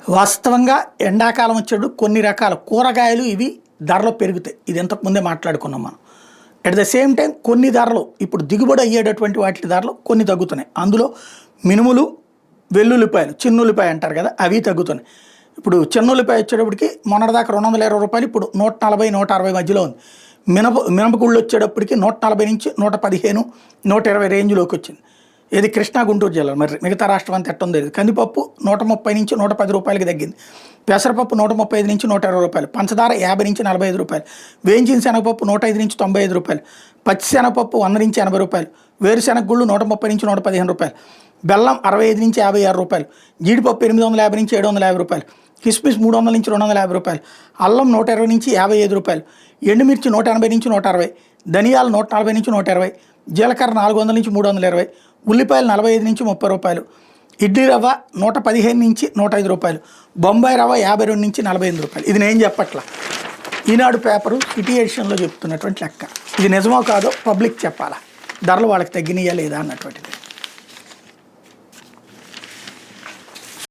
వాస్తవంగా ఎండాకాలం వచ్చేటప్పుడు కొన్ని రకాల కూరగాయలు ఇవి ధరలు పెరుగుతాయి. ఇది ఇంతకుముందే మాట్లాడుకున్నాం మనం. అట్ ద సేమ్ టైం కొన్ని ధరలు ఇప్పుడు దిగుబడి అయ్యేటటువంటి వాటి ధరలు కొన్ని తగ్గుతున్నాయి. అందులో మినుములు, వెల్లుల్లిపాయలు, చిన్నుల్లిపాయ అంటారు కదా, అవి తగ్గుతున్నాయి. ఇప్పుడు చిన్నుల్లిపాయ వచ్చేటప్పటికి మొన్నటిదాకా 220 రూపాయలు, ఇప్పుడు 140, 160 మధ్యలో ఉంది. మినపగుళ్ళు వచ్చేటప్పటికి 140 నుంచి 115, 120 రేంజ్లోకి వచ్చింది. ఇది కృష్ణా గుంటూరు జిల్లా. మరి మిగతా రాష్ట్రం అంతా ఎట్టం తెలియదు. కందిపప్పు 130 నుంచి 110 రూపాయలకి తగ్గింది. పెసరపప్పు 135 నుంచి 120 రూపాయలు. పంచదార 50 నుంచి 45 రూపాయలు. వేయించిన శనగపప్పు 105 నుంచి 95 రూపాయలు. పచ్చి శనగపప్పు 100 నుంచి 80 రూపాయలు. వేరుశెనగ గుళ్ళు 130 నుంచి 115 రూపాయలు. బెల్లం 65 నుంచి 56 రూపాయలు. జీడిపప్పు 850 నుంచి 750 రూపాయలు. కిస్మిస్ 300 నుంచి 250 రూపాయలు. అల్లం 120 నుంచి 55 రూపాయలు. ఎండుమిర్చి 180 నుంచి 160. ధనియాలు 140 నుంచి 120. జీలకర్ర 400 నుంచి 320. ఉల్లిపాయలు 45 నుంచి 30 రూపాయలు. ఇడ్లీ రవ్వ 115 నుంచి 105 రూపాయలు. బొంబాయి రవ్వ 52 నుంచి 45 రూపాయలు. ఇది నేను చెప్పట్లా, ఈనాడు పేపరు సిటీ ఎడిషన్లో చెప్తున్నటువంటి లెక్క. ఇది నిజమో కాదో పబ్లిక్ చెప్పాలా, ధరలు వాళ్ళకి తగ్గినాయా లేదా అన్నటువంటిది.